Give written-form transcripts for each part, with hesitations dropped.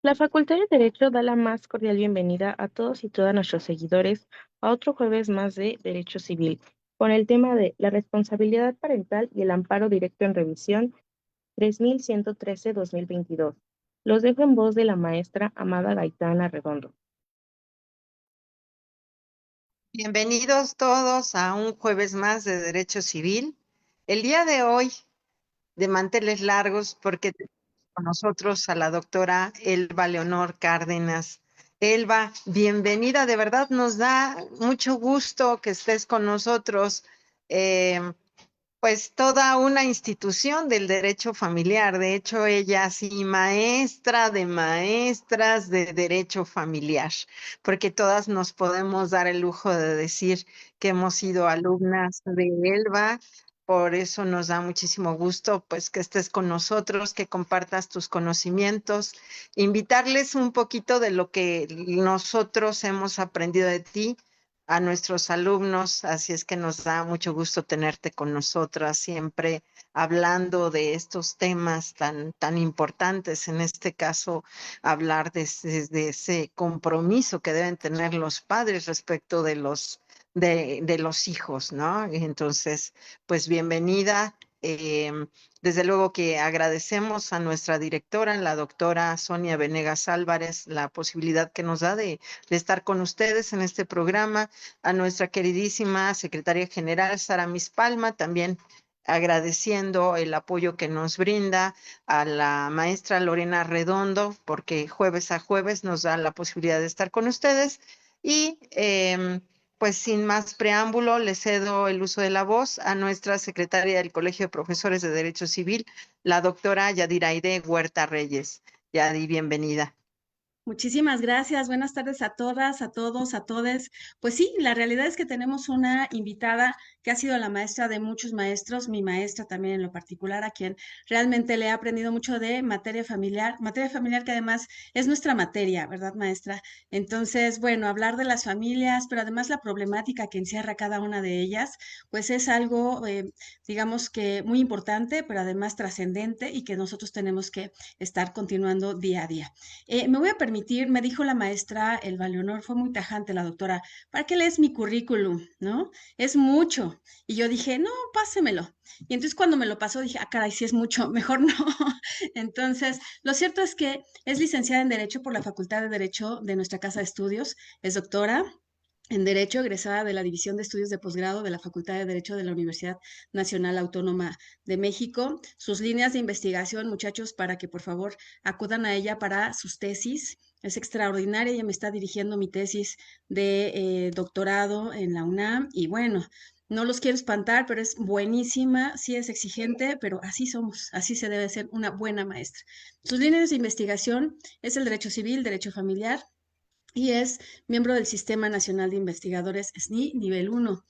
La Facultad de Derecho da la más cordial bienvenida a todos y todas nuestros seguidores a otro jueves más de Derecho Civil, con el tema de la responsabilidad parental y el amparo directo en revisión 3113-2022. Los dejo en voz de la maestra Amada Gaitán Arredondo. Bienvenidos todos a un jueves más de Derecho Civil. El día de hoy, de manteles largos, porque tenemos con nosotros a la doctora Elba Leonor Cárdenas. Elba, bienvenida, de verdad nos da mucho gusto que estés con nosotros. Eh, pues toda una institución del derecho familiar. De hecho, ella sí, maestra de maestras de derecho familiar, porque todas nos podemos dar el lujo de decir que hemos sido alumnas de Elba. Por eso nos da muchísimo gusto, pues, que estés con nosotros, que compartas tus conocimientos, invitarles un poquito de lo que nosotros hemos aprendido de ti a nuestros alumnos, así es que nos da mucho gusto tenerte con nosotras siempre hablando de estos temas tan importantes, en este caso hablar de ese compromiso que deben tener los padres respecto de los hijos, ¿no? Entonces, pues bienvenida. Desde luego que agradecemos a nuestra directora, la doctora Sonia Venegas Álvarez, la posibilidad que nos da de estar con ustedes en este programa, a nuestra queridísima secretaria general Sara Mispalma, también agradeciendo el apoyo que nos brinda, a la maestra Lorena Redondo, porque jueves a jueves nos da la posibilidad de estar con ustedes. Y pues sin más preámbulo, le cedo el uso de la voz a nuestra secretaria del Colegio de Profesores de Derecho Civil, la doctora Yadira Aide Huerta Reyes. Yadi, bienvenida. Muchísimas gracias. Buenas tardes a todas, a todos, a todes. Pues sí, la realidad es que tenemos una invitada que ha sido la maestra de muchos maestros, mi maestra también en lo particular, a quien realmente le he aprendido mucho de materia familiar que además es nuestra materia, ¿verdad, maestra? Entonces, bueno, hablar de las familias, pero además la problemática que encierra cada una de ellas, pues es algo, digamos que muy importante, pero además trascendente y que nosotros tenemos que estar continuando día a día. Me voy a permitir, me dijo la maestra Elba Leonor, fue muy tajante la doctora, ¿para qué lees mi currículum? ¿No? Es mucho. Y yo dije, no, pásemelo. Y entonces cuando me lo pasó dije, ah, caray, sí es mucho, mejor no. Entonces, lo cierto es que es licenciada en Derecho por la Facultad de Derecho de nuestra casa de estudios, es doctora en Derecho, egresada de la División de Estudios de Posgrado de la Facultad de Derecho de la Universidad Nacional Autónoma de México. Sus líneas de investigación, muchachos, para que por favor acudan a ella para sus tesis. Es extraordinaria, ella me está dirigiendo mi tesis de doctorado en la UNAM y bueno, no los quiero espantar, pero es buenísima, sí es exigente, pero así somos, así se debe ser una buena maestra. Sus líneas de investigación es el derecho civil, derecho familiar, y es miembro del Sistema Nacional de Investigadores SNI nivel 1.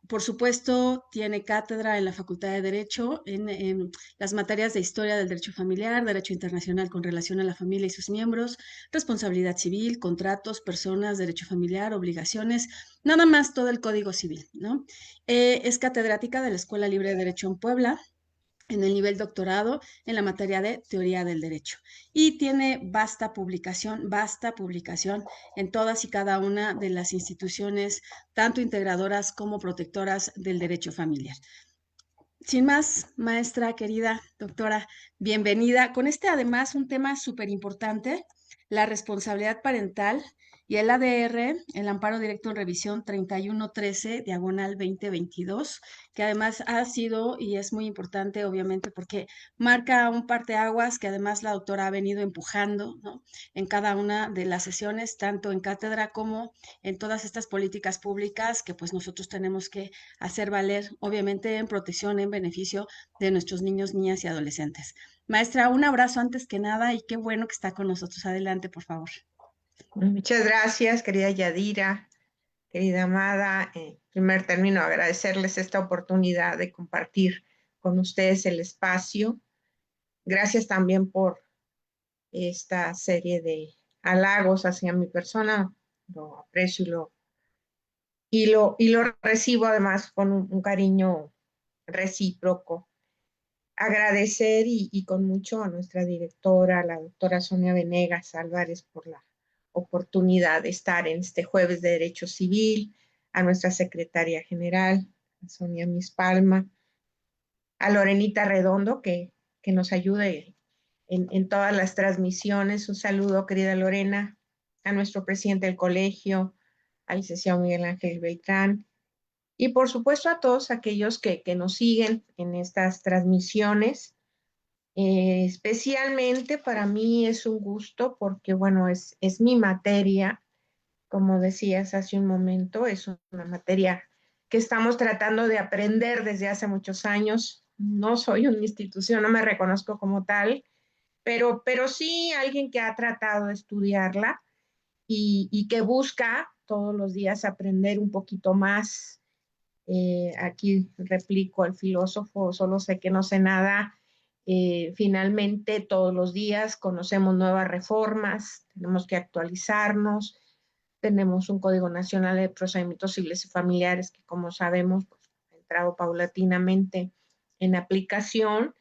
Por supuesto, tiene cátedra en la Facultad de Derecho en las materias de Historia del Derecho Familiar, Derecho Internacional con relación a la familia y sus miembros, Responsabilidad Civil, Contratos, Personas, Derecho Familiar, Obligaciones, nada más todo el Código Civil, ¿no? Es catedrática de la Escuela Libre de Derecho en Puebla, en el nivel doctorado en la materia de teoría del derecho. Y tiene vasta publicación en todas y cada una de las instituciones, tanto integradoras como protectoras del derecho familiar. Sin más, maestra, querida doctora, bienvenida. Con este además un tema súper importante, la responsabilidad parental y el ADR, el amparo directo en revisión 3113, diagonal 2022, que además ha sido y es muy importante, obviamente, porque marca un parteaguas que además la doctora ha venido empujando, ¿no? En cada una de las sesiones, tanto en cátedra como en todas estas políticas públicas que pues nosotros tenemos que hacer valer, obviamente, en protección, en beneficio de nuestros niños, niñas y adolescentes. Maestra, un abrazo antes que nada y qué bueno que está con nosotros. Adelante, por favor. Muchas gracias, querida Yadira, querida Amada. En primer término, agradecerles esta oportunidad de compartir con ustedes el espacio. Gracias también por esta serie de halagos hacia mi persona. Lo aprecio y lo recibo además con un cariño recíproco. agradecer y con mucho a nuestra directora, la doctora Sonia Venegas Álvarez, por la oportunidad de estar en este jueves de Derecho Civil, a nuestra secretaria general, a Sonia Mispalma, a Lorenita Redondo, que nos ayude en todas las transmisiones. Un saludo, querida Lorena, a nuestro presidente del colegio, al licenciado Miguel Ángel Beltrán, y por supuesto a todos aquellos que nos siguen en estas transmisiones. Especialmente para mí es un gusto porque, bueno, es mi materia, como decías hace un momento, es una materia que estamos tratando de aprender desde hace muchos años. No soy una institución, no me reconozco como tal, pero sí alguien que ha tratado de estudiarla y que busca todos los días aprender un poquito más. Aquí replico al filósofo, solo sé que no sé nada. Finalmente, todos los días conocemos nuevas reformas, tenemos que actualizarnos, tenemos un Código Nacional de Procedimientos Civiles y Familiares que, como sabemos, pues, ha entrado paulatinamente en aplicación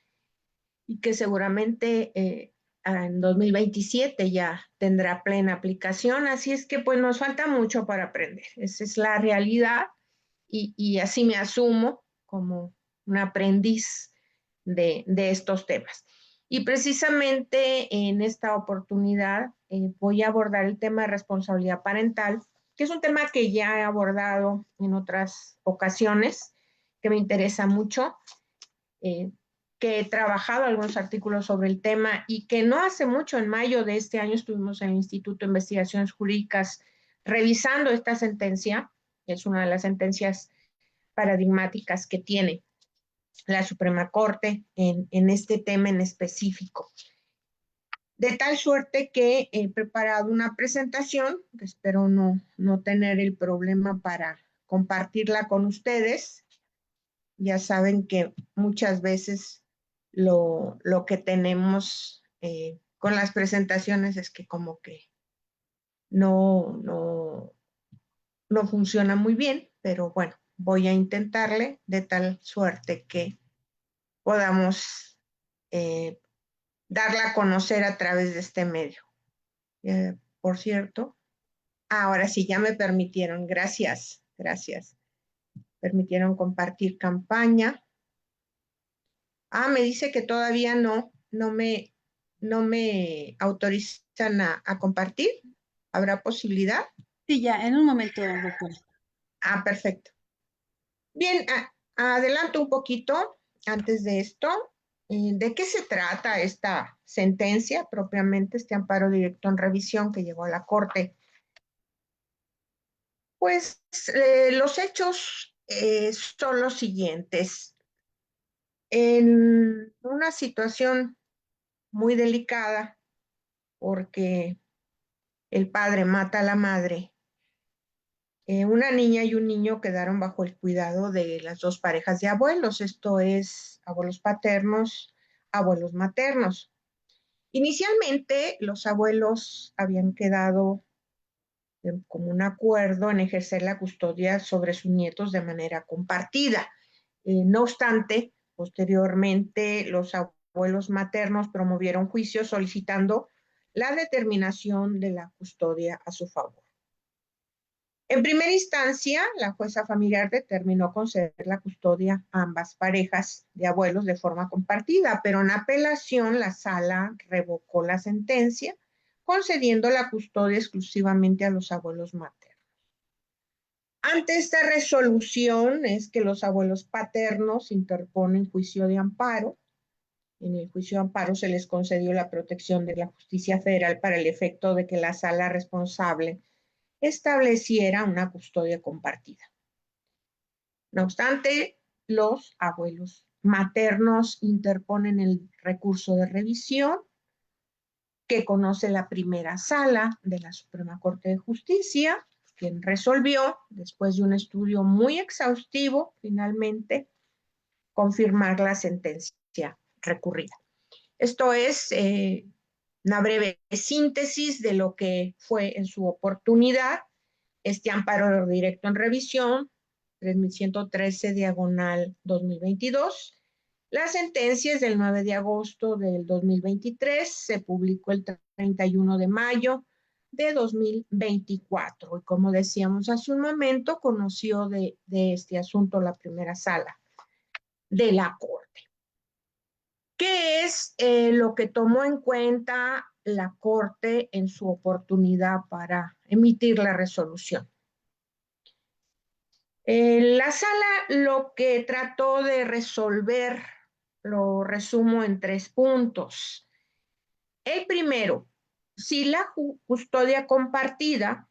y que seguramente en 2027 ya tendrá plena aplicación. Así es que pues nos falta mucho para aprender. Esa es la realidad y así me asumo como un aprendiz de estos temas. Y precisamente en esta oportunidad voy a abordar el tema de responsabilidad parental, que es un tema que ya he abordado en otras ocasiones, que me interesa mucho, que he trabajado algunos artículos sobre el tema y que no hace mucho, en mayo de este año, estuvimos en el Instituto de Investigaciones Jurídicas revisando esta sentencia. Es una de las sentencias paradigmáticas que tiene la Suprema Corte en este tema en específico. De tal suerte que he preparado una presentación, que espero no tener el problema para compartirla con ustedes. Ya saben que muchas veces lo que tenemos con las presentaciones es que como que no funciona muy bien, pero bueno, voy a intentarle de tal suerte que podamos darla a conocer a través de este medio. Por cierto, ahora sí, ya me permitieron, gracias, permitieron compartir campaña. Me dice que todavía no me autorizan a compartir. ¿Habrá posibilidad? Sí, ya, en un momento, doctora. Perfecto. Bien, adelanto un poquito antes de esto. ¿De qué se trata esta sentencia propiamente, este amparo directo en revisión que llegó a la Corte? Pues los hechos son los siguientes. En una situación muy delicada, porque el padre mata a la madre, una niña y un niño quedaron bajo el cuidado de las dos parejas de abuelos, esto es, abuelos paternos, abuelos maternos. Inicialmente, los abuelos habían quedado en común acuerdo en ejercer la custodia sobre sus nietos de manera compartida. No obstante, posteriormente, los abuelos maternos promovieron juicio solicitando la determinación de la custodia a su favor. En primera instancia, la jueza familiar determinó conceder la custodia a ambas parejas de abuelos de forma compartida, pero en apelación la sala revocó la sentencia, concediendo la custodia exclusivamente a los abuelos maternos. Ante esta resolución es que los abuelos paternos interponen juicio de amparo. En el juicio de amparo se les concedió la protección de la justicia federal para el efecto de que la sala responsable estableciera una custodia compartida. No obstante, los abuelos maternos interponen el recurso de revisión que conoce la primera sala de la Suprema Corte de Justicia, quien resolvió, después de un estudio muy exhaustivo, finalmente confirmar la sentencia recurrida. Esto es una breve síntesis de lo que fue en su oportunidad este amparo directo en revisión, 3113 diagonal 2022. La sentencia es del 9 de agosto del 2023, se publicó el 31 de mayo de 2024. Y como decíamos hace un momento, conoció de este asunto la primera sala de la Corte. ¿Qué es lo que tomó en cuenta la Corte en su oportunidad para emitir la resolución? La sala lo que trató de resolver, lo resumo en 3 puntos. El primero, si la custodia compartida,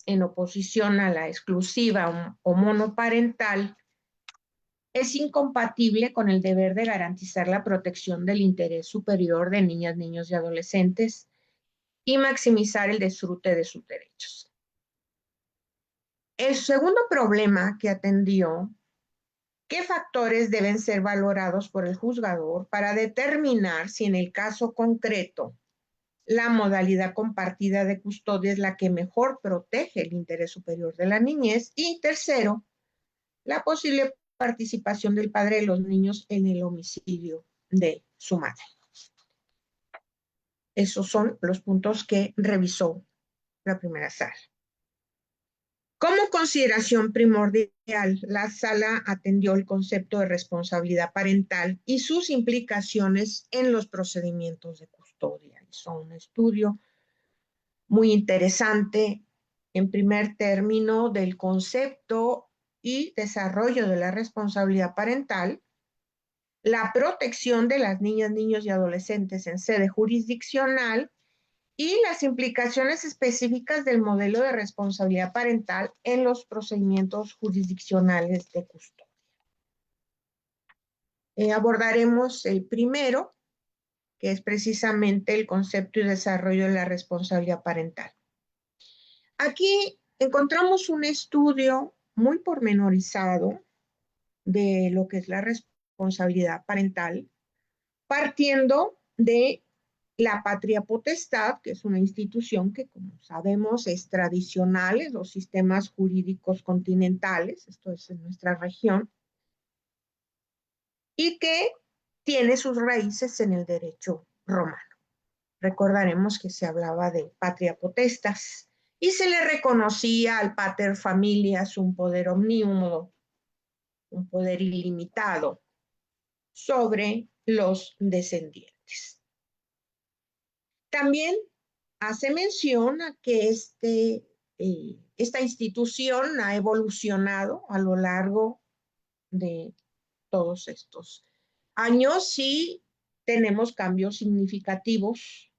en oposición a la exclusiva o monoparental, es incompatible con el deber de garantizar la protección del interés superior de niñas, niños y adolescentes y maximizar el disfrute de sus derechos. El segundo problema que atendió, ¿qué factores deben ser valorados por el juzgador para determinar si en el caso concreto la modalidad compartida de custodia es la que mejor protege el interés superior de la niñez? Y tercero, la posible participación del padre de los niños en el homicidio de su madre. Esos son los puntos que revisó la primera sala. Como consideración primordial, la sala atendió el concepto de responsabilidad parental y sus implicaciones en los procedimientos de custodia. Hizo un estudio muy interesante, en primer término, del concepto y desarrollo de la responsabilidad parental, la protección de las niñas, niños y adolescentes en sede jurisdiccional y las implicaciones específicas del modelo de responsabilidad parental en los procedimientos jurisdiccionales de custodia. Abordaremos el primero, que es precisamente el concepto y desarrollo de la responsabilidad parental. Aquí encontramos un estudio muy pormenorizado de lo que es la responsabilidad parental, partiendo de la patria potestad, que es una institución que, como sabemos, es tradicional en los sistemas jurídicos continentales, esto es en nuestra región, y que tiene sus raíces en el derecho romano. Recordaremos que se hablaba de patria potestas y se le reconocía al pater familias un poder omnímodo, un poder ilimitado sobre los descendientes. También hace mención a que esta institución ha evolucionado a lo largo de todos estos años y tenemos cambios significativos.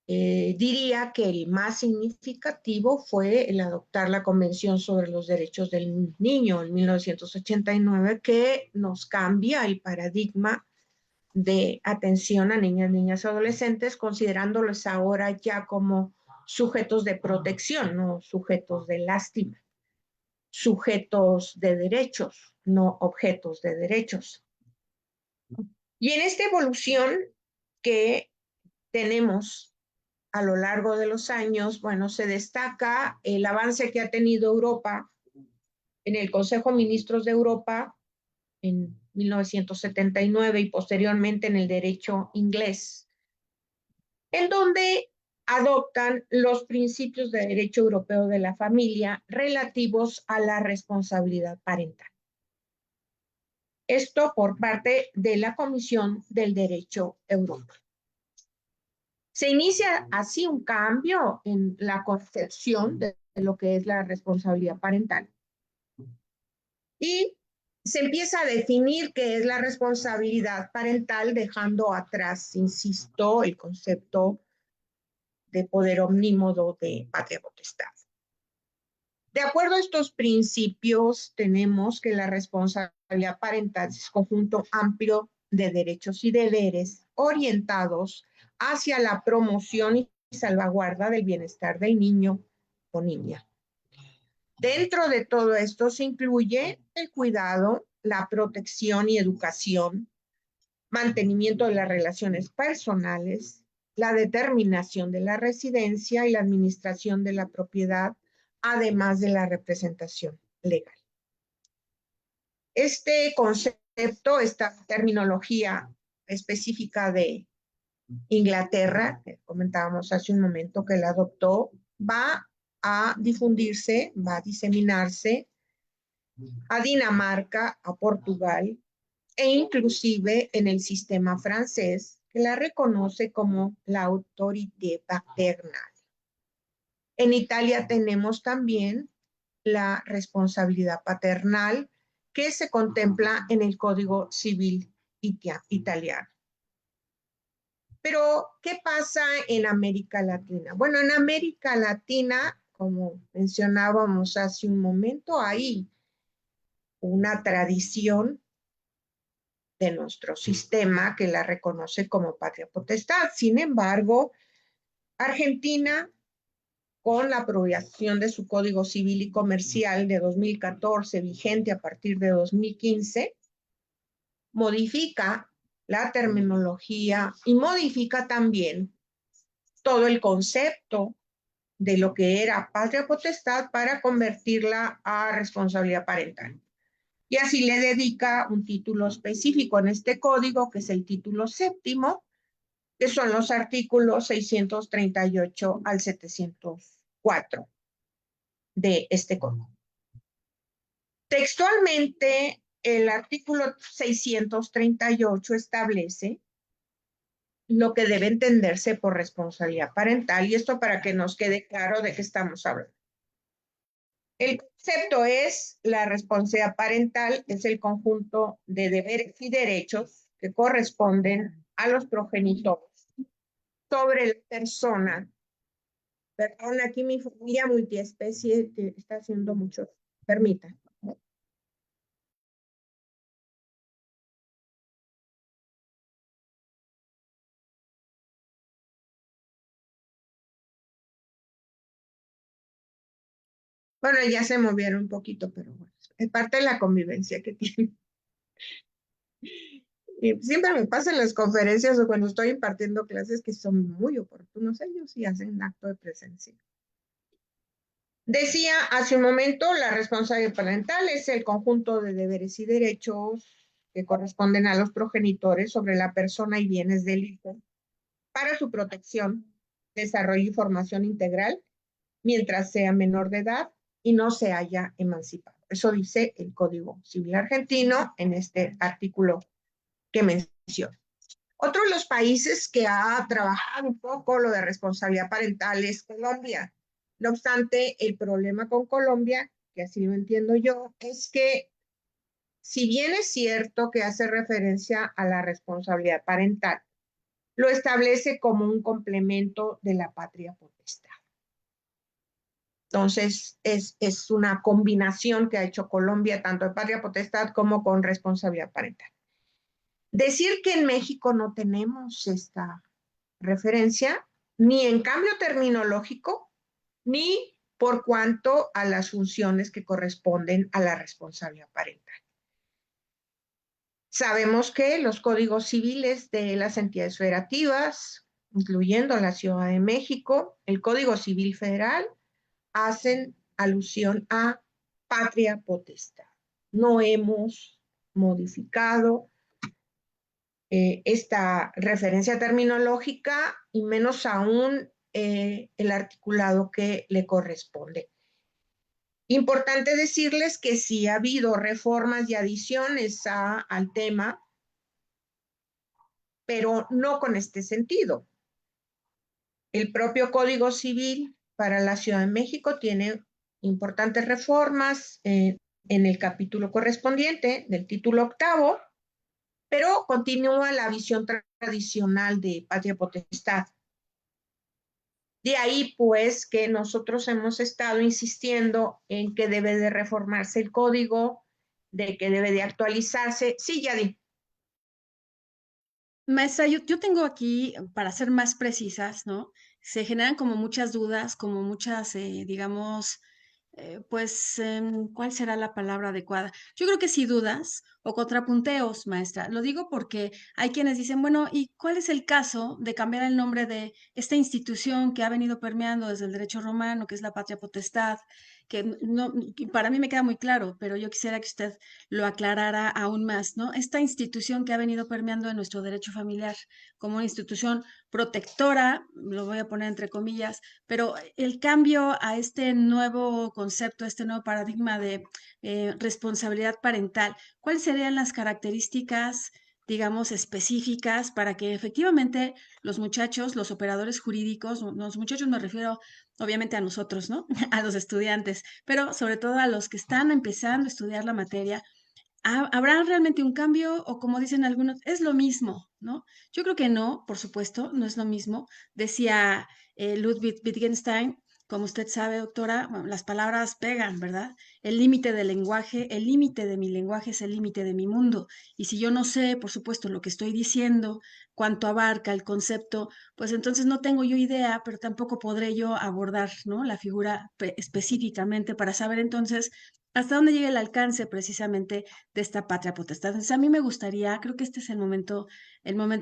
Diría que el más significativo fue el adoptar la Convención sobre los Derechos del Niño en 1989, que nos cambia el paradigma de atención a niñas, niñas y adolescentes, considerándolos ahora ya como sujetos de protección, no sujetos de lástima, sujetos de derechos, no objetos de derechos. Y en esta evolución que tenemos a lo largo de los años, bueno, se destaca el avance que ha tenido Europa en el Consejo de Ministros de Europa en 1979 y posteriormente en el derecho inglés, en donde adoptan los principios de derecho europeo de la familia relativos a la responsabilidad parental. Esto por parte de la Comisión del Derecho Europeo. Se inicia así un cambio en la concepción de lo que es la responsabilidad parental. Y se empieza a definir qué es la responsabilidad parental, dejando atrás, insisto, el concepto de poder omnímodo de patria potestad. De acuerdo a estos principios, tenemos que la responsabilidad parental es un conjunto amplio de derechos y deberes orientados hacia la promoción y salvaguarda del bienestar del niño o niña. Dentro de todo esto se incluye el cuidado, la protección y educación, mantenimiento de las relaciones personales, la determinación de la residencia y la administración de la propiedad, además de la representación legal. Este concepto concepto, esta terminología específica de Inglaterra, que comentábamos hace un momento que la adoptó, va a difundirse, va a diseminarse a Dinamarca, a Portugal e inclusive en el sistema francés, que la reconoce como la autorité paternal. En Italia tenemos también la responsabilidad paternal que se contempla en el Código Civil italiano. Pero, ¿qué pasa en América Latina? Bueno, en América Latina, como mencionábamos hace un momento, hay una tradición de nuestro sistema que la reconoce como patria potestad. Sin embargo, Argentina, con la aprobación de su Código Civil y Comercial de 2014, vigente a partir de 2015, modifica la terminología y modifica también todo el concepto de lo que era patria potestad para convertirla a responsabilidad parental. Y así le dedica un título específico en este código, que es el título séptimo, que son los artículos 638 al 704 de este código. Textualmente, el artículo 638 establece lo que debe entenderse por responsabilidad parental, y esto para que nos quede claro de qué estamos hablando. El concepto es la responsabilidad parental, es el conjunto de deberes y derechos que corresponden a los progenitores sobre la persona. Perdón, aquí mi familia multiespecie está haciendo mucho. Permita. Bueno, ya se movieron un poquito, pero bueno, es parte de la convivencia que tienen. Y siempre me pasa en las conferencias o cuando estoy impartiendo clases que son muy oportunos ellos y hacen acto de presencia. Decía hace un momento, la responsabilidad parental es el conjunto de deberes y derechos que corresponden a los progenitores sobre la persona y bienes del hijo para su protección, desarrollo y formación integral mientras sea menor de edad y no se haya emancipado. Eso dice el Código Civil argentino en este artículo que menciono. Otro de los países que ha trabajado un poco lo de responsabilidad parental es Colombia. No obstante, el problema con Colombia, que así lo entiendo yo, es que si bien es cierto que hace referencia a la responsabilidad parental, lo establece como un complemento de la patria potestad. Entonces, es una combinación que ha hecho Colombia, tanto de patria potestad como con responsabilidad parental. Decir que en México no tenemos esta referencia, ni en cambio terminológico, ni por cuanto a las funciones que corresponden a la responsabilidad parental. Sabemos que los códigos civiles de las entidades federativas, incluyendo la Ciudad de México, el Código Civil Federal, hacen alusión a patria potestad. No hemos modificado esta referencia terminológica y menos aún el articulado que le corresponde. Importante decirles que sí ha habido reformas y adiciones al tema, pero no con este sentido. El propio Código Civil para la Ciudad de México tiene importantes reformas en el capítulo correspondiente del título octavo, pero continúa la visión tradicional de patria potestad. De ahí, pues, que nosotros hemos estado insistiendo en que debe de reformarse el código, de que debe de actualizarse. Sí, Yadi. Maestra, yo tengo aquí, para ser más precisas, ¿no? Se generan como muchas dudas, como muchas, digamos, pues, ¿cuál será la palabra adecuada? Yo creo que sí dudas o contrapunteos, maestra. Lo digo porque hay quienes dicen, bueno, ¿y cuál es el caso de cambiar el nombre de esta institución que ha venido permeando desde el derecho romano, que es la patria potestad? que no, que para mí me queda muy claro, pero yo quisiera que usted lo aclarara aún más, ¿no? Esta institución que ha venido permeando en nuestro derecho familiar como una institución protectora, lo voy a poner entre comillas, pero el cambio a este nuevo concepto, este nuevo paradigma de responsabilidad parental, ¿cuáles serían las características, digamos, específicas para que efectivamente los muchachos, los operadores jurídicos, los muchachos me refiero obviamente a nosotros, ¿no? A los estudiantes, pero sobre todo a los que están empezando a estudiar la materia, ¿habrá realmente un cambio o como dicen algunos, es lo mismo, ¿no? Yo creo que no, por supuesto, no es lo mismo. Decía Ludwig Wittgenstein, como usted sabe, doctora, bueno, las palabras pegan, ¿verdad? El límite del lenguaje, el límite de mi lenguaje es el límite de mi mundo. Y si yo no sé, por supuesto, lo que estoy diciendo, cuánto abarca el concepto, pues entonces no tengo yo idea, pero tampoco podré yo abordar, ¿no? La figura específicamente para saber entonces hasta dónde llega el alcance precisamente de esta patria potestad. Entonces, a mí me gustaría, creo que este es el momento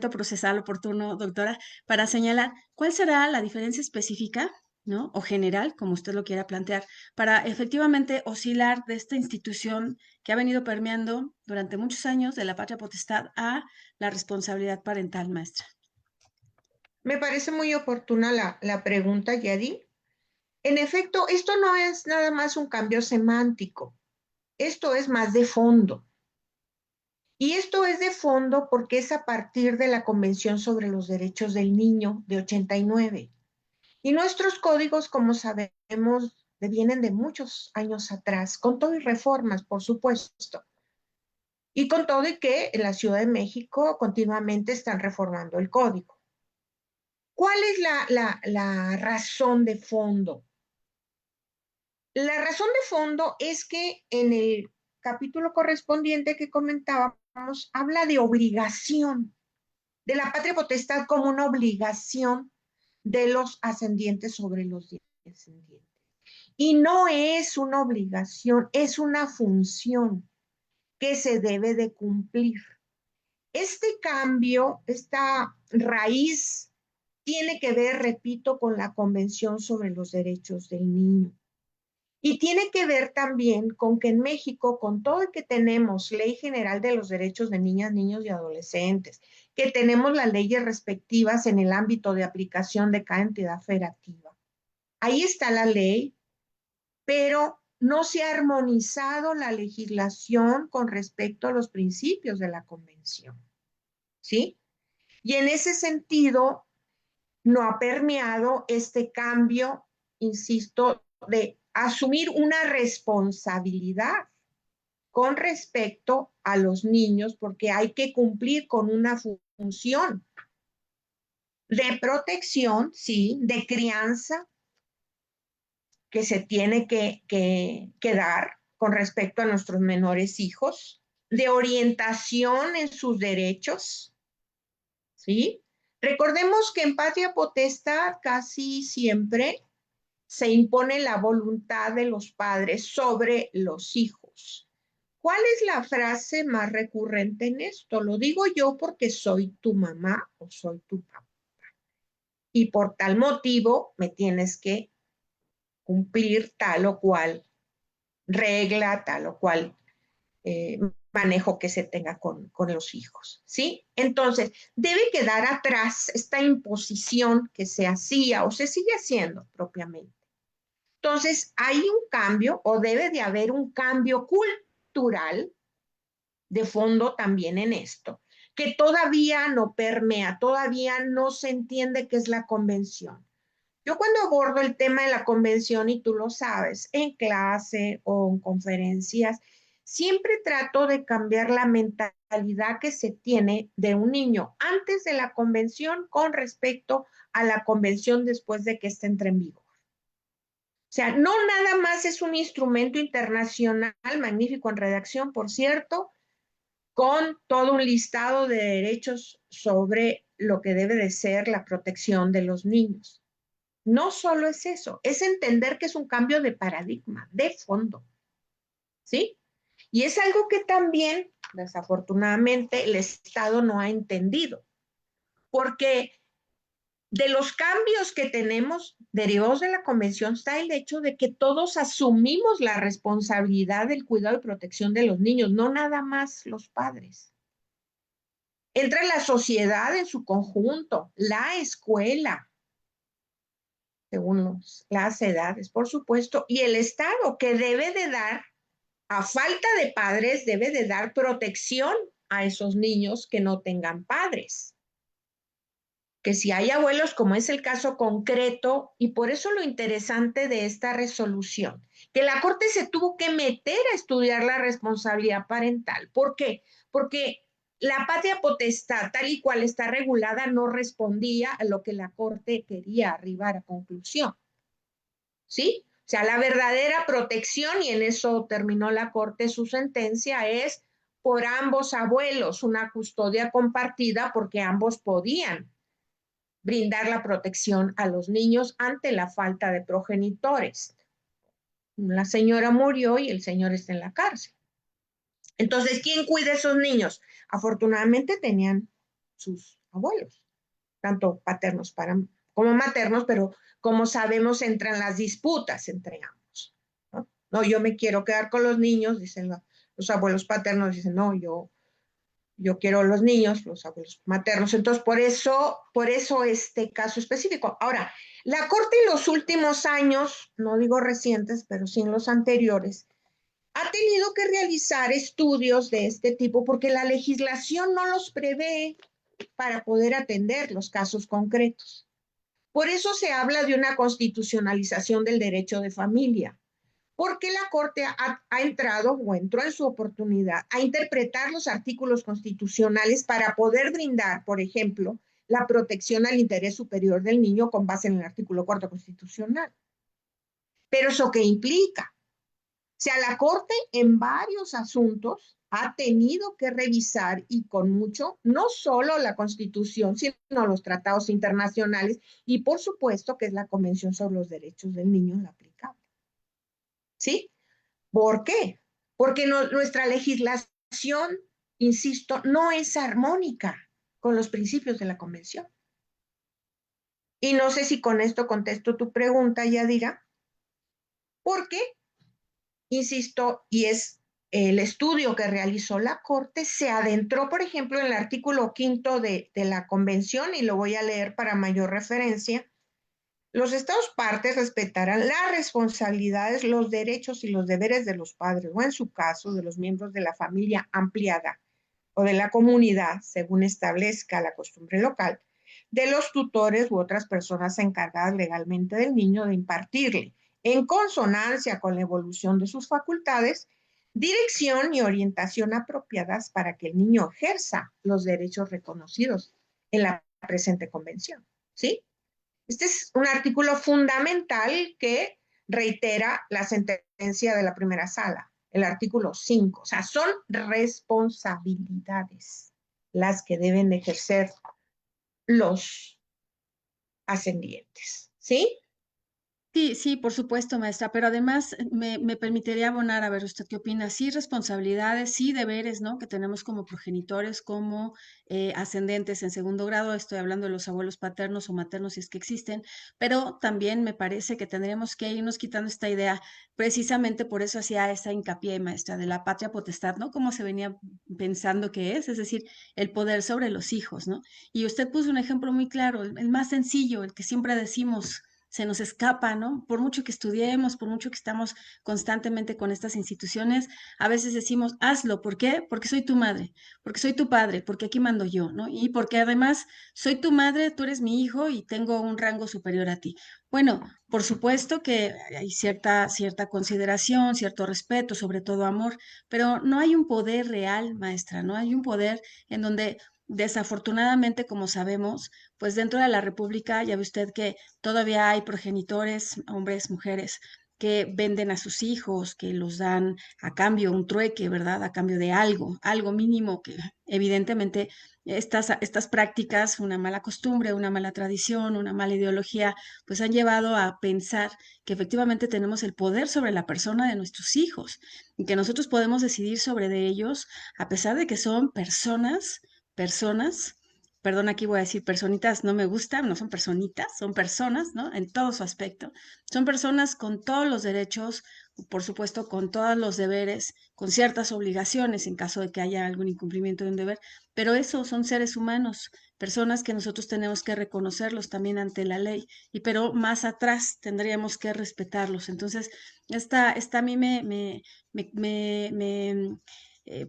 procesal oportuno, doctora, para señalar cuál será la diferencia específica, ¿no? O general, como usted lo quiera plantear, para efectivamente oscilar de esta institución que ha venido permeando durante muchos años de la patria potestad a la responsabilidad parental, maestra. Me parece muy oportuna la pregunta, Yadi. En efecto, esto no es nada más un cambio semántico, esto es más de fondo. Y esto es de fondo porque es a partir de la Convención sobre los Derechos del Niño de 89. Y nuestros códigos, como sabemos, vienen de muchos años atrás, con todo y reformas, por supuesto. Y con todo y que en la Ciudad de México continuamente están reformando el código. ¿Cuál es la razón de fondo? La razón de fondo es que en el capítulo correspondiente que comentábamos, habla de obligación, de la patria potestad como una obligación de los ascendientes sobre los descendientes. Y no es una obligación, es una función que se debe de cumplir. Este cambio, esta raíz, tiene que ver, repito, con la Convención sobre los Derechos del Niño. Y tiene que ver también con que en México, con todo el que tenemos Ley General de los Derechos de Niñas, Niños y Adolescentes, que tenemos las leyes respectivas en el ámbito de aplicación de cada entidad federativa. Ahí está la ley, pero no se ha armonizado la legislación con respecto a los principios de la Convención, ¿sí? Y en ese sentido, no ha permeado este cambio, insisto, de asumir una responsabilidad con respecto a los niños, porque hay que cumplir con una función de protección, sí, de crianza que se tiene que dar con respecto a nuestros menores hijos, de orientación en sus derechos, ¿sí? Recordemos que en patria potestad casi siempre se impone la voluntad de los padres sobre los hijos. ¿Cuál es la frase más recurrente en esto? Lo digo yo porque soy tu mamá o soy tu papá. Y por tal motivo me tienes que cumplir tal o cual regla, tal o cual manejo que se tenga con los hijos, ¿sí? Entonces, debe quedar atrás esta imposición que se hacía o se sigue haciendo propiamente. Entonces, hay un cambio o debe de haber un cambio cultural de fondo también en esto, que todavía no permea, todavía no se entiende qué es la convención. Yo cuando abordo el tema de la convención, y tú lo sabes, en clase o en conferencias, siempre trato de cambiar la mentalidad que se tiene de un niño antes de la convención con respecto a la convención después de que esté entre en vigor. O sea, no nada más es un instrumento internacional, magnífico en redacción, por cierto, con todo un listado de derechos sobre lo que debe de ser la protección de los niños. No solo es eso, es entender que es un cambio de paradigma, de fondo, ¿sí? Y es algo que también, desafortunadamente, el Estado no ha entendido, porque de los cambios que tenemos derivados de la convención está el hecho de que todos asumimos la responsabilidad del cuidado y protección de los niños, no nada más los padres. Entra la sociedad en su conjunto, la escuela, según las edades, por supuesto, y el Estado, que debe de dar, a falta de padres, debe de dar protección a esos niños que no tengan padres. Que si hay abuelos, como es el caso concreto, y por eso lo interesante de esta resolución, que la Corte se tuvo que meter a estudiar la responsabilidad parental. ¿Por qué? Porque la patria potestad, tal y cual está regulada, no respondía a lo que la Corte quería arribar a conclusión. ¿Sí? O sea, la verdadera protección, y en eso terminó la Corte su sentencia, es por ambos abuelos, una custodia compartida porque ambos podían brindar la protección a los niños ante la falta de progenitores. La señora murió y el señor está en la cárcel. Entonces, ¿quién cuida a esos niños? Afortunadamente tenían sus abuelos, tanto paternos como maternos, pero como sabemos entran las disputas entre ambos. No, yo me quiero quedar con los niños, dicen los abuelos paternos, dicen, no, yo quiero los niños, los abuelos maternos. Entonces, por eso este caso específico. Ahora, la Corte en los últimos años, no digo recientes, pero sí en los anteriores, ha tenido que realizar estudios de este tipo porque la legislación no los prevé para poder atender los casos concretos. Por eso se habla de una constitucionalización del derecho de familia, porque la Corte ha entrado o entró en su oportunidad a interpretar los artículos constitucionales para poder brindar, por ejemplo, la protección al interés superior del niño con base en el artículo 4 constitucional. Pero ¿eso qué implica? O sea, la Corte en varios asuntos ha tenido que revisar y con mucho, no solo la Constitución, sino los tratados internacionales y por supuesto que es la Convención sobre los Derechos del Niño, la aplicable. ¿Sí? ¿Por qué? Porque nuestra legislación, insisto, no es armónica con los principios de la Convención. Y no sé si con esto contesto tu pregunta, Yadira, porque, insisto, y es el estudio que realizó la Corte, se adentró, por ejemplo, en el artículo 5 de la Convención, y lo voy a leer para mayor referencia. Los Estados partes respetarán las responsabilidades, los derechos y los deberes de los padres, o en su caso, de los miembros de la familia ampliada o de la comunidad, según establezca la costumbre local, de los tutores u otras personas encargadas legalmente del niño de impartirle, en consonancia con la evolución de sus facultades, dirección y orientación apropiadas para que el niño ejerza los derechos reconocidos en la presente convención. ¿Sí? Este es un artículo fundamental que reitera la sentencia de la primera sala, el artículo 5. O sea, son responsabilidades las que deben ejercer los ascendientes. ¿Sí? Sí, sí, por supuesto, maestra, pero además me permitiría abonar, a ver, ¿usted qué opina? Sí, responsabilidades, sí, deberes, ¿no? Que tenemos como progenitores, como ascendentes en segundo grado, estoy hablando de los abuelos paternos o maternos si es que existen, pero también me parece que tendremos que irnos quitando esta idea, precisamente por eso hacía esa hincapié, maestra, de la patria potestad, ¿no? Como se venía pensando que es decir, el poder sobre los hijos, ¿no? Y usted puso un ejemplo muy claro, el más sencillo, el que siempre decimos se nos escapa, ¿no? Por mucho que estudiemos, por mucho que estamos constantemente con estas instituciones, a veces decimos, hazlo, ¿por qué? Porque soy tu madre, porque soy tu padre, porque aquí mando yo, ¿no? Y porque además soy tu madre, tú eres mi hijo y tengo un rango superior a ti. Bueno, por supuesto que hay cierta consideración, cierto respeto, sobre todo amor, pero no hay un poder real, maestra, no hay un poder en donde desafortunadamente, como sabemos, pues dentro de la República ya ve usted que todavía hay progenitores, hombres, mujeres, que venden a sus hijos, que los dan a cambio, un trueque, ¿verdad? A cambio de algo, algo mínimo que evidentemente estas prácticas, una mala costumbre, una mala tradición, una mala ideología, pues han llevado a pensar que efectivamente tenemos el poder sobre la persona de nuestros hijos y que nosotros podemos decidir sobre de ellos a pesar de que son personas perdón, aquí voy a decir personitas, no me gustan, no son personitas, son personas, ¿no? En todo su aspecto. Son personas con todos los derechos, por supuesto, con todos los deberes, con ciertas obligaciones en caso de que haya algún incumplimiento de un deber, pero eso son seres humanos, personas que nosotros tenemos que reconocerlos también ante la ley, y pero más atrás tendríamos que respetarlos. Entonces, esta a mí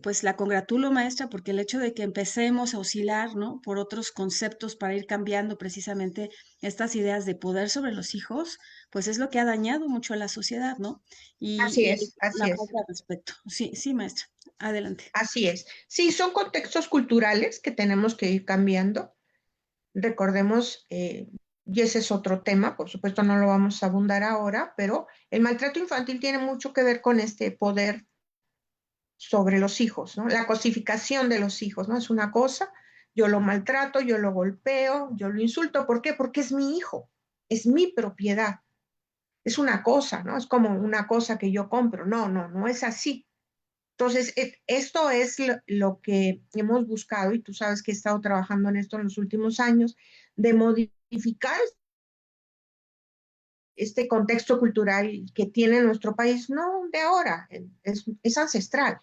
pues la congratulo, maestra, porque el hecho de que empecemos a oscilar, ¿no? Por otros conceptos para ir cambiando precisamente estas ideas de poder sobre los hijos, pues es lo que ha dañado mucho a la sociedad, ¿no? Y Así la es, falta de respeto. Sí, sí, maestra. Adelante. así es. Sí, son contextos culturales que tenemos que ir cambiando. Recordemos, y ese es otro tema, por supuesto no lo vamos a abundar ahora, pero el maltrato infantil tiene mucho que ver con este poder sobre los hijos, ¿no? La cosificación de los hijos, ¿no? Es una cosa, yo lo maltrato, yo lo golpeo, yo lo insulto. ¿Por qué? Porque es mi hijo, es mi propiedad. Es una cosa, ¿no? Es como una cosa que yo compro. No, no, no es así. Entonces, esto es lo que hemos buscado, y tú sabes que he estado trabajando en esto en los últimos años, de modificar este contexto cultural que tiene nuestro país, no de ahora, es ancestral,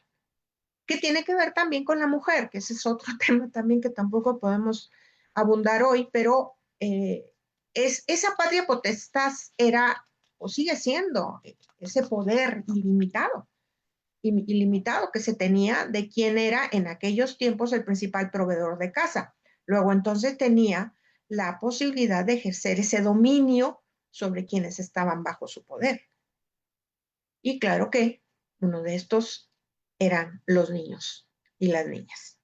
que tiene que ver también con la mujer, que ese es otro tema también que tampoco podemos abundar hoy, pero esa patria potestad era o sigue siendo ese poder ilimitado que se tenía de quién era en aquellos tiempos el principal proveedor de casa. Luego entonces tenía la posibilidad de ejercer ese dominio sobre quienes estaban bajo su poder. Y claro que uno de estos eran los niños y las niñas.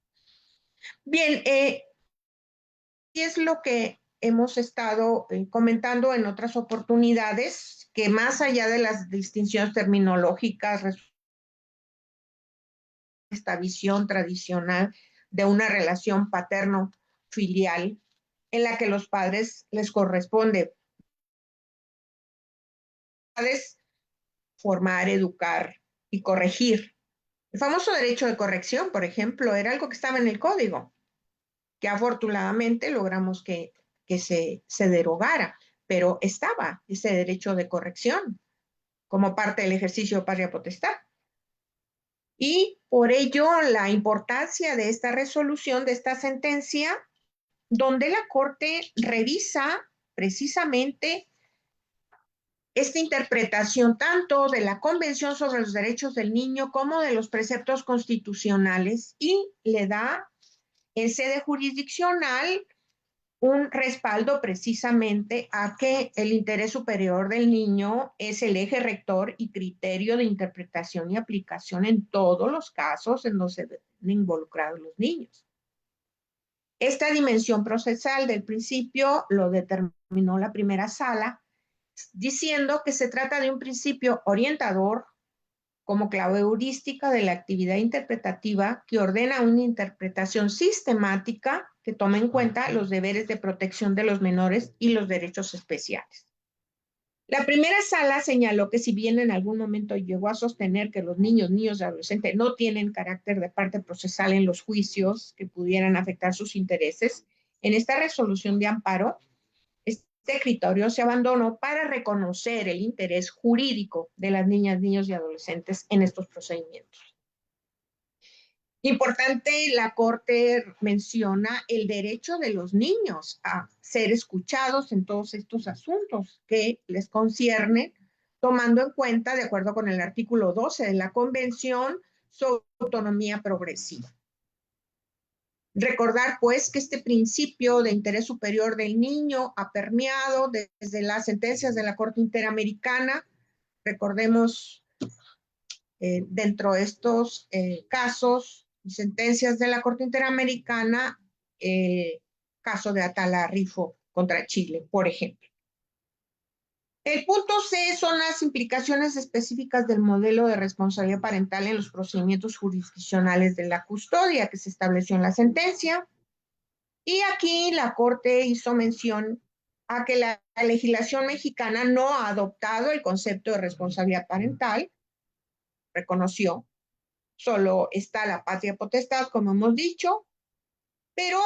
Bien, y es lo que hemos estado comentando en otras oportunidades, que más allá de las distinciones terminológicas, esta visión tradicional de una relación paterno-filial en la que los padres les corresponde formar, educar y corregir. El famoso derecho de corrección, por ejemplo, era algo que estaba en el código, que afortunadamente logramos que se derogara, pero estaba ese derecho de corrección como parte del ejercicio de patria potestad. Y por ello la importancia de esta resolución, de esta sentencia, donde la Corte revisa precisamente esta interpretación tanto de la Convención sobre los Derechos del Niño como de los preceptos constitucionales, y le da en sede jurisdiccional un respaldo precisamente a que el interés superior del niño es el eje rector y criterio de interpretación y aplicación en todos los casos en los que se ven involucrados los niños. Esta dimensión procesal del principio lo determinó la primera sala, diciendo que se trata de un principio orientador como clave heurística de la actividad interpretativa que ordena una interpretación sistemática que toma en cuenta los deberes de protección de los menores y los derechos especiales. La primera sala señaló que si bien en algún momento llegó a sostener que los niños y adolescentes no tienen carácter de parte procesal en los juicios que pudieran afectar sus intereses, en esta resolución de amparo este criterio se abandonó para reconocer el interés jurídico de las niñas, niños y adolescentes en estos procedimientos. Importante, la Corte menciona el derecho de los niños a ser escuchados en todos estos asuntos que les conciernen, tomando en cuenta, de acuerdo con el artículo 12 de la Convención, su autonomía progresiva. Recordar, pues, que este principio de interés superior del niño ha permeado desde las sentencias de la Corte Interamericana. Recordemos, dentro de estos casos y sentencias de la Corte Interamericana, caso de Atala Rifo contra Chile, por ejemplo. El punto C son las implicaciones específicas del modelo de responsabilidad parental en los procedimientos jurisdiccionales de la custodia que se estableció en la sentencia. Y aquí la Corte hizo mención a que la legislación mexicana no ha adoptado el concepto de responsabilidad parental, reconoció, solo está la patria potestad, como hemos dicho, pero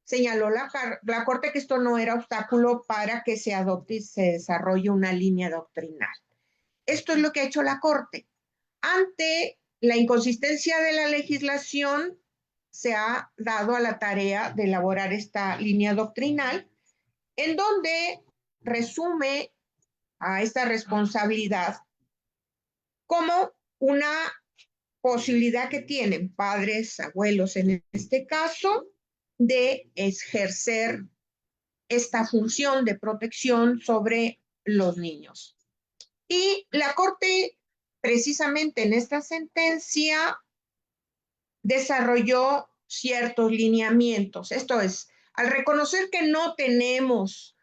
señaló la Corte que esto no era obstáculo para que se adopte y se desarrolle una línea doctrinal. Esto es lo que ha hecho la Corte. Ante la inconsistencia de la legislación, se ha dado a la tarea de elaborar esta línea doctrinal, en donde resume a esta responsabilidad como una posibilidad que tienen padres, abuelos en este caso, de ejercer esta función de protección sobre los niños. Y la Corte, precisamente en esta sentencia, desarrolló ciertos lineamientos. Esto es, al reconocer que no tenemos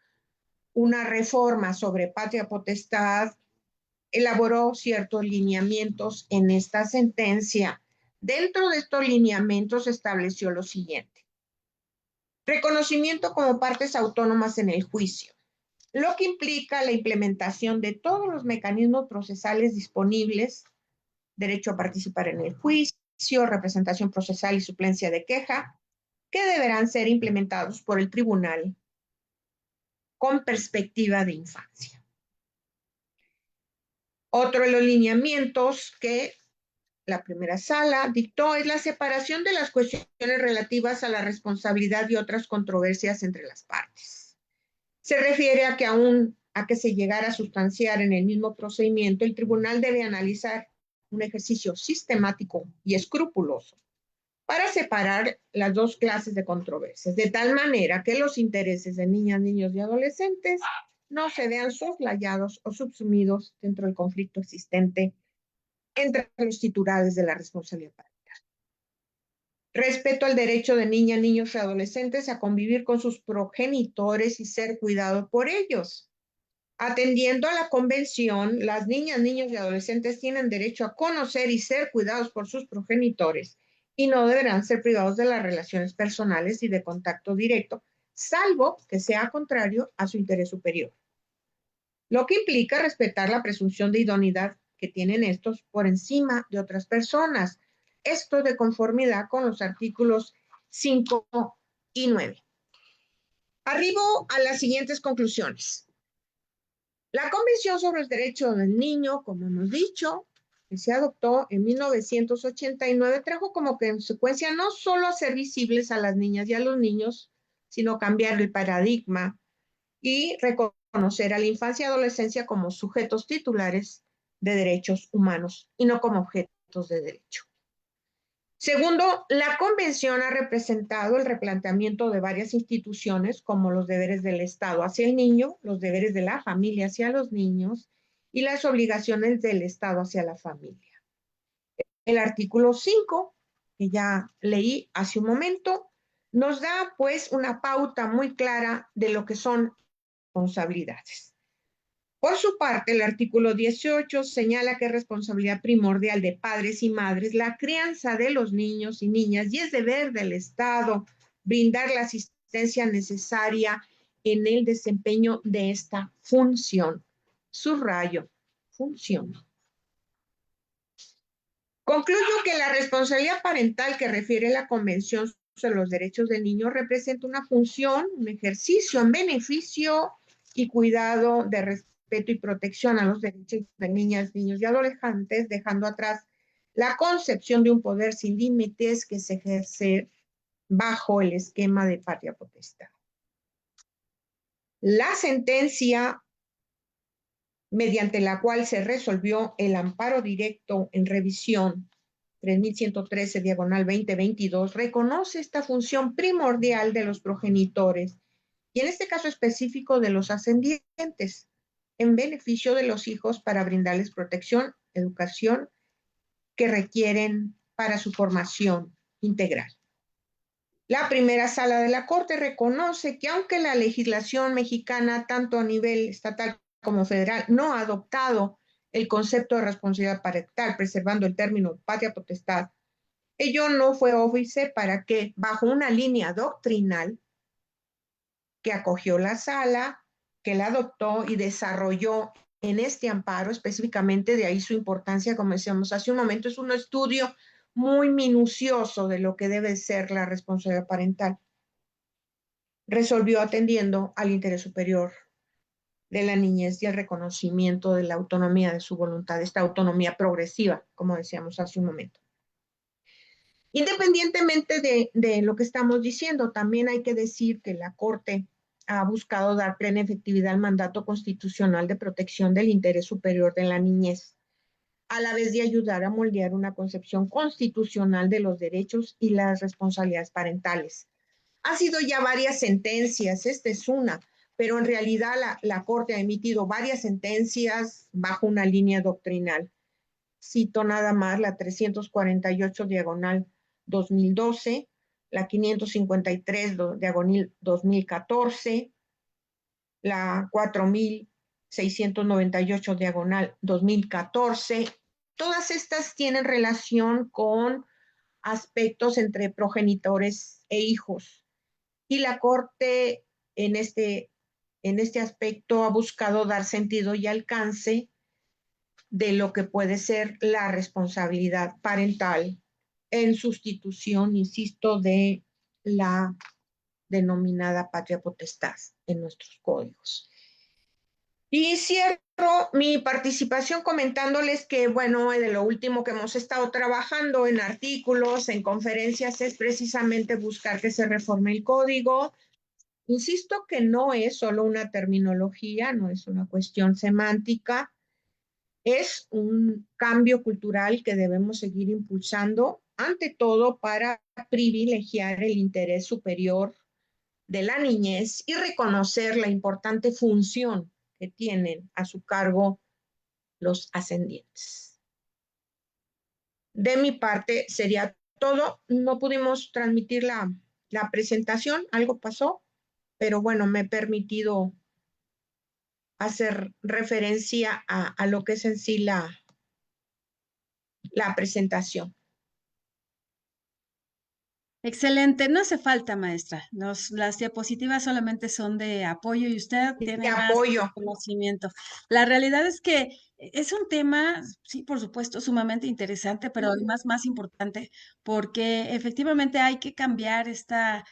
una reforma sobre patria potestad, elaboró ciertos lineamientos en esta sentencia. Dentro de estos lineamientos estableció lo siguiente: reconocimiento como partes autónomas en el juicio, lo que implica la implementación de todos los mecanismos procesales disponibles, derecho a participar en el juicio, representación procesal y suplencia de queja, que deberán ser implementados por el tribunal con perspectiva de infancia. Otro de los lineamientos que la primera sala dictó es la separación de las cuestiones relativas a la responsabilidad y otras controversias entre las partes. Se refiere a que aún a que se llegara a sustanciar en el mismo procedimiento, el tribunal debe analizar un ejercicio sistemático y escrupuloso para separar las dos clases de controversias, de tal manera que los intereses de niñas, niños y adolescentes no se vean soslayados o subsumidos dentro del conflicto existente entre los titulares de la responsabilidad parental. Respeto al derecho de niñas, niños y adolescentes a convivir con sus progenitores y ser cuidados por ellos. Atendiendo a la convención, las niñas, niños y adolescentes tienen derecho a conocer y ser cuidados por sus progenitores y no deberán ser privados de las relaciones personales y de contacto directo, salvo que sea contrario a su interés superior. Lo que implica respetar la presunción de idoneidad que tienen estos por encima de otras personas. Esto de conformidad con los artículos 5 y 9. Arribo a las siguientes conclusiones. La Convención sobre el Derecho del Niño, como hemos dicho, que se adoptó en 1989, trajo como consecuencia no solo hacer visibles a las niñas y a los niños, sino cambiar el paradigma y reconocer a la infancia y adolescencia como sujetos titulares de derechos humanos y no como objetos de derecho. Segundo, la Convención ha representado el replanteamiento de varias instituciones, como los deberes del Estado hacia el niño, los deberes de la familia hacia los niños y las obligaciones del Estado hacia la familia. El artículo 5, que ya leí hace un momento, nos da pues una pauta muy clara de lo que son responsabilidades. Por su parte, el artículo 18 señala que es responsabilidad primordial de padres y madres la crianza de los niños y niñas y es deber del Estado brindar la asistencia necesaria en el desempeño de esta función. Subrayo, función. Concluyo que la responsabilidad parental que refiere la Convención sobre los Derechos del Niño representa una función, un ejercicio en beneficio y cuidado de respeto y protección a los derechos de niñas, niños y adolescentes, dejando atrás la concepción de un poder sin límites que se ejerce bajo el esquema de patria potestad. La sentencia mediante la cual se resolvió el amparo directo en revisión 3113/2022 reconoce esta función primordial de los progenitores y en este caso específico de los ascendientes en beneficio de los hijos para brindarles protección, educación que requieren para su formación integral. La primera sala de la Corte reconoce que aunque la legislación mexicana, tanto a nivel estatal como federal, no ha adoptado el concepto de responsabilidad parental, preservando el término patria potestad, ello no fue óbice para que, bajo una línea doctrinal que acogió la sala, que la adoptó y desarrolló en este amparo, específicamente de ahí su importancia, como decíamos hace un momento, es un estudio muy minucioso de lo que debe ser la responsabilidad parental. resolvió atendiendo al interés superior de la niñez y el reconocimiento de la autonomía de su voluntad, esta autonomía progresiva, como decíamos hace un momento. Independientemente de lo que estamos diciendo, también hay que decir que la Corte ha buscado dar plena efectividad al mandato constitucional de protección del interés superior de la niñez, a la vez de ayudar a moldear una concepción constitucional de los derechos y las responsabilidades parentales. Ha sido ya varias sentencias, esta es una, pero en realidad la Corte ha emitido varias sentencias bajo una línea doctrinal. Cito nada más la 348 diagonal 2012, la 553 diagonal 2014, la 4698 diagonal 2014. Todas estas tienen relación con aspectos entre progenitores e hijos. Y la Corte en este aspecto ha buscado dar sentido y alcance de lo que puede ser la responsabilidad parental en sustitución, insisto, de la denominada patria potestad en nuestros códigos. Y cierro mi participación comentándoles que, bueno, de lo último que hemos estado trabajando en artículos, en conferencias, es precisamente buscar que se reforme el código. Insisto que no es solo una terminología, no es una cuestión semántica, es un cambio cultural que debemos seguir impulsando, ante todo para privilegiar el interés superior de la niñez y reconocer la importante función que tienen a su cargo los ascendientes. De mi parte sería todo. No pudimos transmitir la presentación, algo pasó, pero bueno, me he permitido hacer referencia a lo que es en sí la presentación. Excelente, no hace falta, maestra. Las diapositivas solamente son de apoyo y usted tiene más apoyo. conocimiento. La realidad es que es un tema, sí, por supuesto, sumamente interesante, pero además más importante, porque efectivamente hay que cambiar esta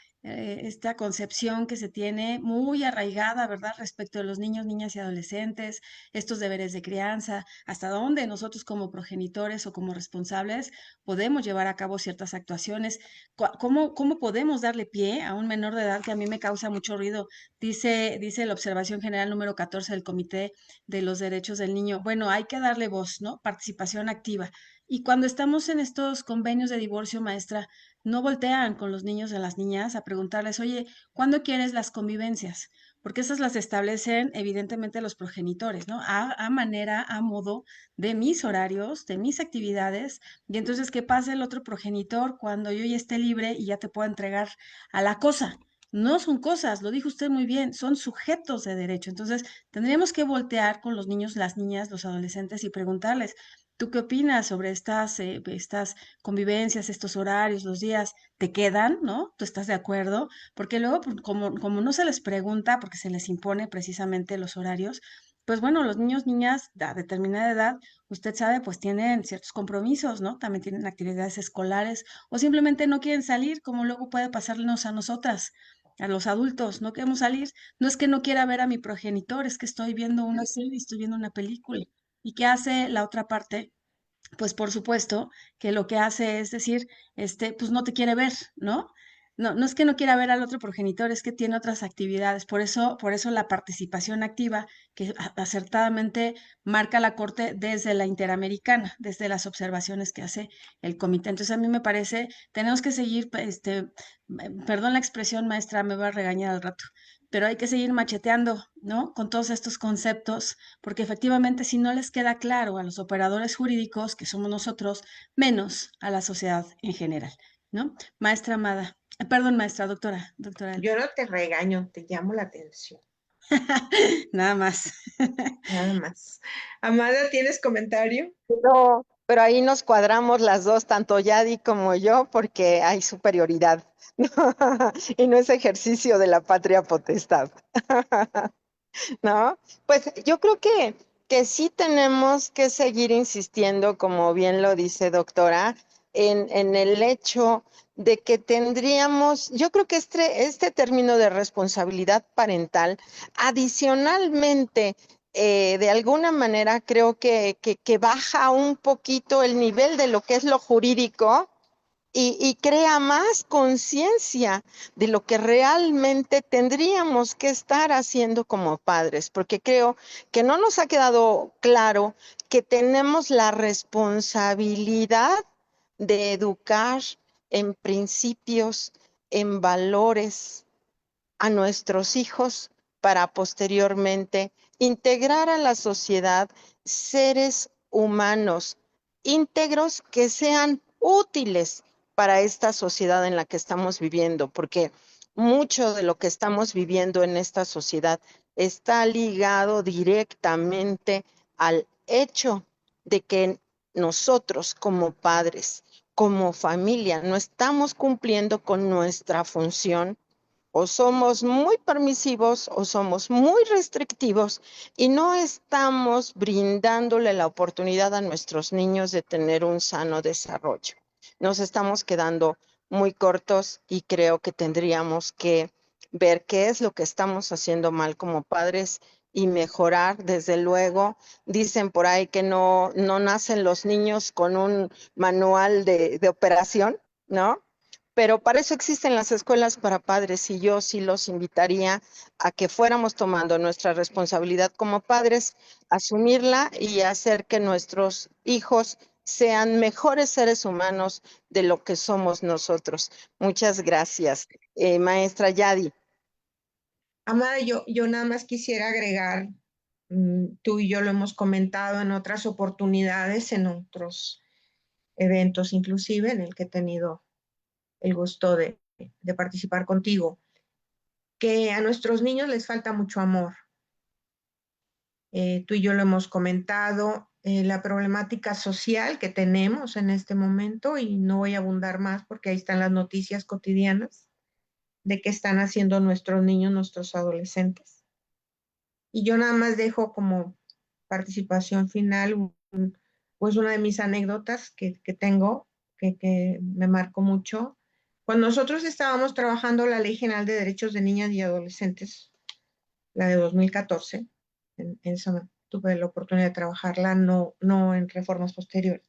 concepción que se tiene muy arraigada, ¿verdad?, respecto de los niños, niñas y adolescentes, estos deberes de crianza, hasta dónde nosotros como progenitores o como responsables podemos llevar a cabo ciertas actuaciones. ¿Cómo podemos darle pie a un menor de edad que a mí me causa mucho ruido? Dice la observación general número 14 del Comité de los Derechos del Niño. Bueno, hay que darle voz, ¿no? Participación activa. Y cuando estamos en estos convenios de divorcio, maestra, no voltean con los niños y las niñas a preguntarles, oye, ¿cuándo quieres las convivencias? Porque esas las establecen evidentemente los progenitores, ¿no? A manera, a modo de mis horarios, de mis actividades, y entonces, ¿qué pasa el otro progenitor cuando yo ya esté libre y ya te pueda entregar a la cosa? No son cosas, lo dijo usted muy bien, son sujetos de derecho. Entonces, tendríamos que voltear con los niños, las niñas, los adolescentes y preguntarles, ¿tú qué opinas sobre estas convivencias, estos horarios, los días? ¿Te quedan, no? ¿Tú estás de acuerdo? Porque luego, pues, como no se les pregunta, porque se les impone precisamente los horarios, pues bueno, los niños, niñas a determinada edad, usted sabe, pues tienen ciertos compromisos, ¿no? También tienen actividades escolares o simplemente no quieren salir, como luego puede pasarnos a nosotras, a los adultos, no queremos salir. No es que no quiera ver a mi progenitor, es que estoy viendo una serie, estoy viendo una película. ¿Y qué hace la otra parte? Pues por supuesto que lo que hace es decir, pues no te quiere ver, ¿no? No, no es que no quiera ver al otro progenitor, es que tiene otras actividades. Por eso la participación activa que acertadamente marca la Corte desde la Interamericana, desde las observaciones que hace el comité. Entonces a mí me parece, tenemos que seguir, perdón la expresión, maestra, me va a regañar al rato, pero hay que seguir macheteando, ¿no? Con todos estos conceptos, porque efectivamente si no les queda claro a los operadores jurídicos, que somos nosotros, menos a la sociedad en general, ¿no? Maestra Amada, perdón, maestra, doctora. Yo no te regaño, te llamo la atención. Nada más. Nada más. Amada, ¿tienes comentario? No, pero ahí nos cuadramos las dos, tanto Yadi como yo, porque hay superioridad. Y no es ejercicio de la patria potestad. ¿No? Pues yo creo que sí tenemos que seguir insistiendo, como bien lo dice doctora, en el hecho de que tendríamos, yo creo que este término de responsabilidad parental, adicionalmente, de alguna manera creo que baja un poquito el nivel de lo que es lo jurídico y crea más conciencia de lo que realmente tendríamos que estar haciendo como padres, porque creo que no nos ha quedado claro que tenemos la responsabilidad de educar en principios, en valores a nuestros hijos para posteriormente integrar a la sociedad seres humanos íntegros que sean útiles para esta sociedad en la que estamos viviendo, porque mucho de lo que estamos viviendo en esta sociedad está ligado directamente al hecho de que nosotros como padres, como familia, no estamos cumpliendo con nuestra función. O somos muy permisivos o somos muy restrictivos y no estamos brindándole la oportunidad a nuestros niños de tener un sano desarrollo. Nos estamos quedando muy cortos y creo que tendríamos que ver qué es lo que estamos haciendo mal como padres y mejorar. Desde luego, dicen por ahí que no nacen los niños con un manual de operación, ¿no? Pero para eso existen las escuelas para padres y yo sí los invitaría a que fuéramos tomando nuestra responsabilidad como padres, asumirla y hacer que nuestros hijos sean mejores seres humanos de lo que somos nosotros. Muchas gracias, maestra Yadi. Amada, yo nada más quisiera agregar, tú y yo lo hemos comentado en otras oportunidades, en otros eventos inclusive, en el que he tenido el gusto de participar contigo, que a nuestros niños les falta mucho amor. Tú y yo lo hemos comentado, la problemática social que tenemos en este momento, y no voy a abundar más porque ahí están las noticias cotidianas de qué están haciendo nuestros niños, nuestros adolescentes. Y yo nada más dejo como participación final pues una de mis anécdotas que tengo, que me marcó mucho. Cuando nosotros estábamos trabajando la Ley General de Derechos de Niñas y Adolescentes, la de 2014, en esa tuve la oportunidad de trabajarla, no en reformas posteriores.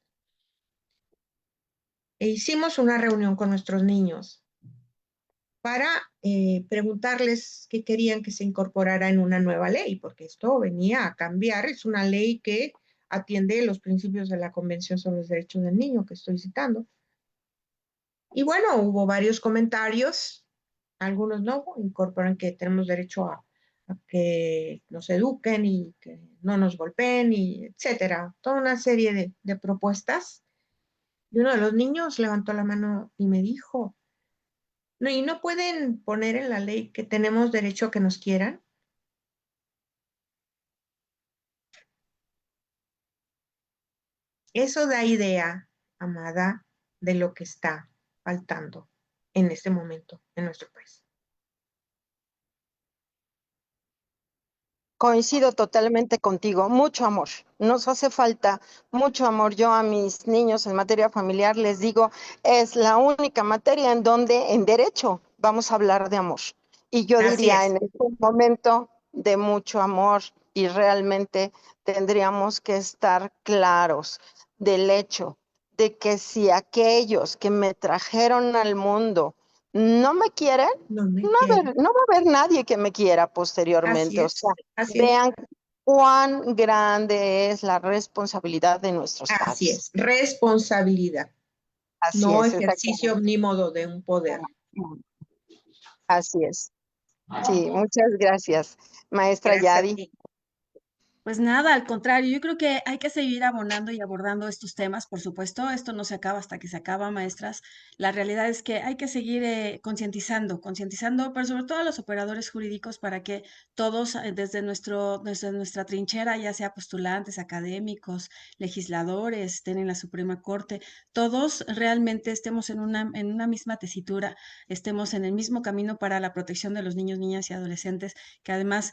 E hicimos una reunión con nuestros niños para preguntarles qué querían que se incorporara en una nueva ley, porque esto venía a cambiar, es una ley que atiende los principios de la Convención sobre los Derechos del Niño que estoy citando. Y bueno, hubo varios comentarios, algunos no, incorporan que tenemos derecho a que nos eduquen y que no nos golpeen, y etcétera. Toda una serie de propuestas. Y uno de los niños levantó la mano y me dijo, no, ¿y no pueden poner en la ley que tenemos derecho a que nos quieran? Eso da idea, amada, de lo que está faltando en este momento en nuestro país. Coincido totalmente contigo, mucho amor. Nos hace falta mucho amor. Yo a mis niños en materia familiar les digo, es la única materia en donde en derecho vamos a hablar de amor. Y yo Así diría, es. en este momento de mucho amor, y realmente tendríamos que estar claros del hecho de que si aquellos que me trajeron al mundo no me quieren, No me quieren. no va a haber nadie que me quiera Así posteriormente. O sea, es. Así es. vean cuán grande es la responsabilidad de nuestros Así padres. es. Responsabilidad, Así no es, ejercicio exactamente. ni modo de un poder. Así es. Sí, muchas gracias, maestra Gracias a Yadi. ti. Pues nada, al contrario, yo creo que hay que seguir abonando y abordando estos temas, por supuesto. Esto no se acaba hasta que se acaba, maestras. La realidad es que hay que seguir concientizando, pero sobre todo a los operadores jurídicos para que todos, desde nuestra trinchera, ya sea postulantes, académicos, legisladores, estén en la Suprema Corte, todos realmente estemos en una misma tesitura, estemos en el mismo camino para la protección de los niños, niñas y adolescentes, que además,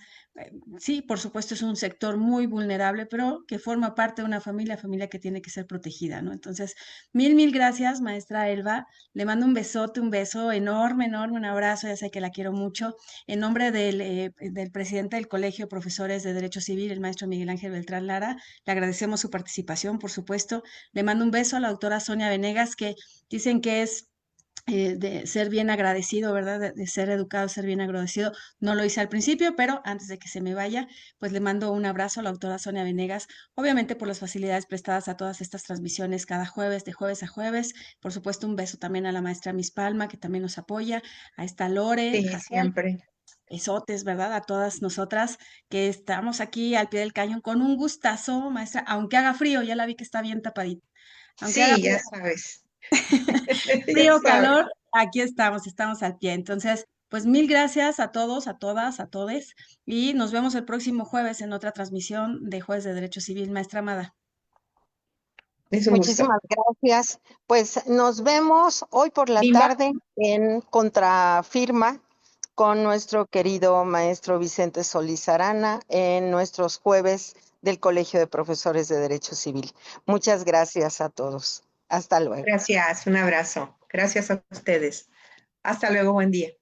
sí, por supuesto, es un sector muy vulnerable, pero que forma parte de una familia que tiene que ser protegida, ¿no? Entonces, mil gracias, maestra Elba. Le mando un besote, un beso enorme, enorme, un abrazo, ya sé que la quiero mucho. En nombre del presidente del Colegio de Profesores de Derecho Civil, el maestro Miguel Ángel Beltrán Lara, le agradecemos su participación, por supuesto. Le mando un beso a la doctora Sonia Venegas, que dicen que es de ser bien agradecido, ¿verdad? De ser educado, ser bien agradecido. No lo hice al principio, pero antes de que se me vaya, pues le mando un abrazo a la doctora Sonia Venegas, obviamente por las facilidades prestadas a todas estas transmisiones cada jueves, de jueves a jueves. Por supuesto, un beso también a la maestra Miss Palma, que también nos apoya, a esta Lore, Sí, Jaciel, siempre. besotes, ¿verdad? A todas nosotras que estamos aquí al pie del cañón con un gustazo, maestra, aunque haga frío, ya la vi que está bien tapadita. Aunque haga Sí, ya sabes. Ya frío, sabes. calor, aquí estamos al pie. Entonces, pues mil gracias a todos, a todas, a todes, y nos vemos el próximo jueves en otra transmisión de Jueves de Derecho Civil, maestra Amada. Es un gusto. Muchísimas gracias. Pues nos vemos hoy por la Viva. tarde en Contrafirma con nuestro querido maestro Vicente Solís Arana en nuestros jueves del Colegio de Profesores de Derecho Civil. Muchas gracias a todos. Hasta luego. Gracias, un abrazo. Gracias a ustedes. Hasta luego, buen día.